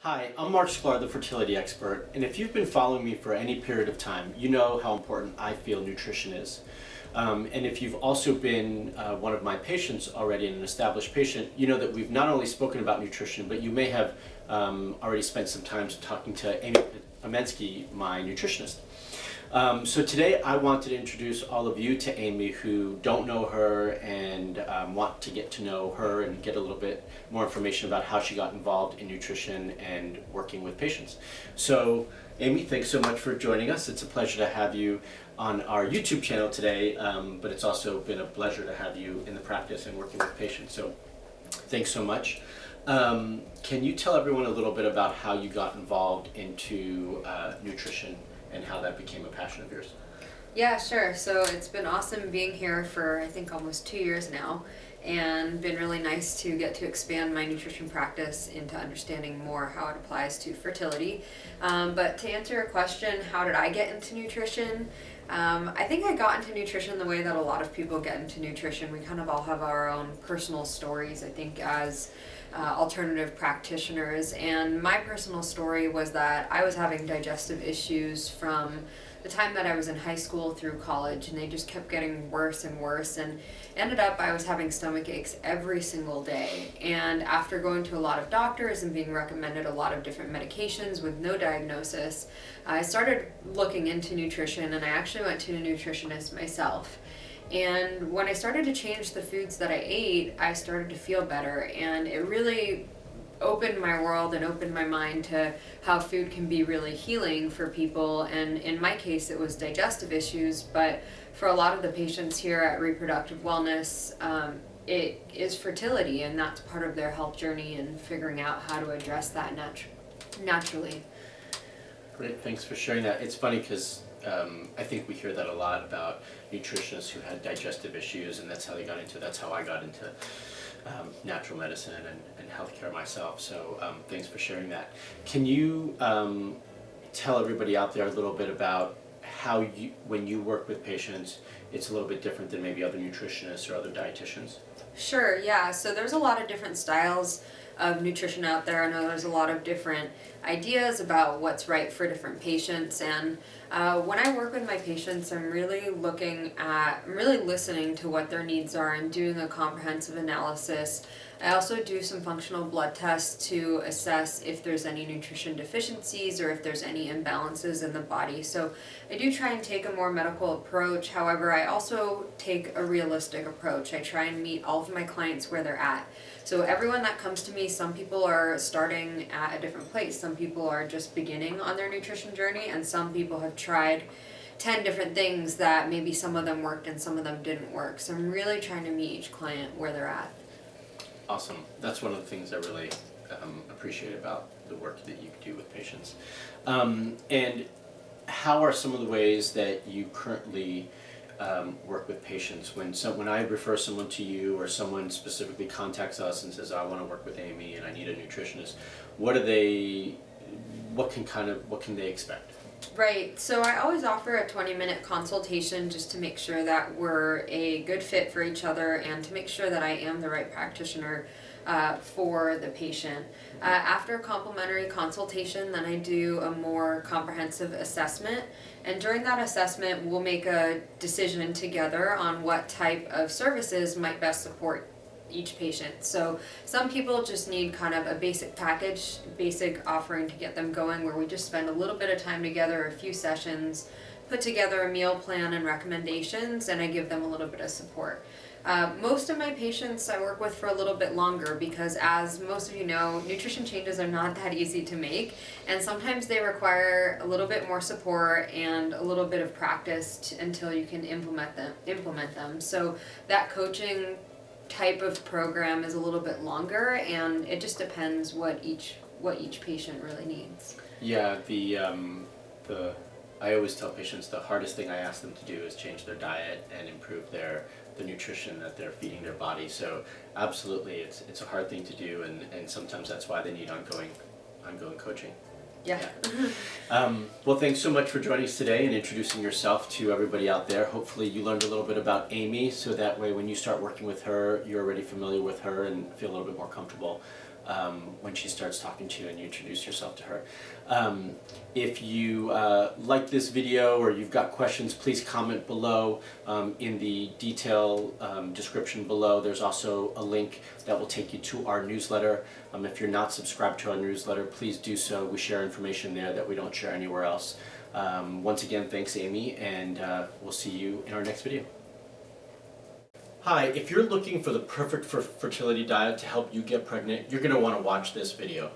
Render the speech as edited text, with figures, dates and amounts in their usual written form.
Hi, I'm Marc, the fertility expert, and if you've been following me for any period of time, you know how important I feel nutrition is. And if you've also been one of my patients already, an established patient, you know that we've not only spoken about nutrition, but you may have already spent some time talking to Amy Amensky, my nutritionist. So today I wanted to introduce all of you to Amy who don't know her and want to get to know her and get a little bit more information about how she got involved in nutrition and working with patients. So Amy, thanks so much for joining us. It's a pleasure to have you on our YouTube channel today, but it's also been a pleasure to have you in the practice and working with patients. So thanks so much. Can you tell everyone a little bit about how you got involved into nutrition and how that became a passion of yours? Yeah, sure. So it's been awesome being here for I think almost 2 years now, and been really nice to get to expand my nutrition practice into understanding more how it applies to fertility. But to answer your question, how did I get into nutrition? I think I got into nutrition the way that a lot of people get into nutrition. We kind of all have our own personal stories, I think, as alternative practitioners. And my personal story was that I was having digestive issues from the time that I was in high school through college, and they just kept getting worse and worse, and ended up I was having stomach aches every single day. And after going to a lot of doctors and being recommended a lot of different medications with no diagnosis, I started looking into nutrition, and I actually went to a nutritionist myself. And when I started to change the foods that I ate, I started to feel better, and it really opened my world and opened my mind to how food can be really healing for people. And in my case, it was digestive issues, but for a lot of the patients here at Reproductive Wellness, it is fertility, and that's part of their health journey and figuring out how to address that naturally. Great, thanks for sharing that. It's funny because I think we hear that a lot about nutritionists who had digestive issues, and that's how they got into. That's how I got into natural medicine and healthcare myself. So thanks for sharing that. Can you tell everybody out there a little bit about how you, when you work with patients, it's a little bit different than maybe other nutritionists or other dietitians? Sure, yeah. So there's a lot of different styles of nutrition out there. I know there's a lot of different ideas about what's right for different patients. And when I work with my patients, I'm really listening to what their needs are and doing a comprehensive analysis. I also do some functional blood tests to assess if there's any nutrition deficiencies or if there's any imbalances in the body. So I do try and take a more medical approach. However, I also take a realistic approach. I try and meet all of my clients where they're at. So everyone that comes to me, some people are starting at a different place. Some people are just beginning on their nutrition journey, and some people have tried 10 different things that maybe some of them worked and some of them didn't work. So I'm really trying to meet each client where they're at. Awesome. That's one of the things I really appreciate about the work that you do with patients. And how are some of the ways that you currently work with patients? When I refer someone to you, or someone specifically contacts us and says, I want to work with Amy and I need a nutritionist, what can they expect? Right. So I always offer a 20-minute consultation just to make sure that we're a good fit for each other and to make sure that I am the right practitioner for the patient. After a complimentary consultation, then I do a more comprehensive assessment. And during that assessment, we'll make a decision together on what type of services might best support each patient. So some people just need kind of a basic package, basic offering to get them going, where we just spend a little bit of time together, a few sessions, put together a meal plan and recommendations, and I give them a little bit of support. Most of my patients I work with for a little bit longer because, as most of you know, nutrition changes are not that easy to make, and sometimes they require a little bit more support and a little bit of practice until you can implement them. So that coaching type of program is a little bit longer, and it just depends what each patient really needs. Yeah, I always tell patients the hardest thing I ask them to do is change their diet and improve the nutrition that they're feeding their body. So absolutely, it's a hard thing to do, and sometimes that's why they need ongoing coaching. Yeah. Well, thanks so much for joining us today and introducing yourself to everybody out there. Hopefully you learned a little bit about Amy, so that way when you start working with her, you're already familiar with her and feel a little bit more comfortable when she starts talking to you and you introduce yourself to her. If you like this video or you've got questions, please comment below. In the detail description below, there's also a link that will take you to our newsletter. If you're not subscribed to our newsletter, please do so. We share information there that we don't share anywhere else. Once again, thanks Amy, and we'll see you in our next video. Hi, if you're looking for the perfect fertility diet to help you get pregnant, you're going to want to watch this video.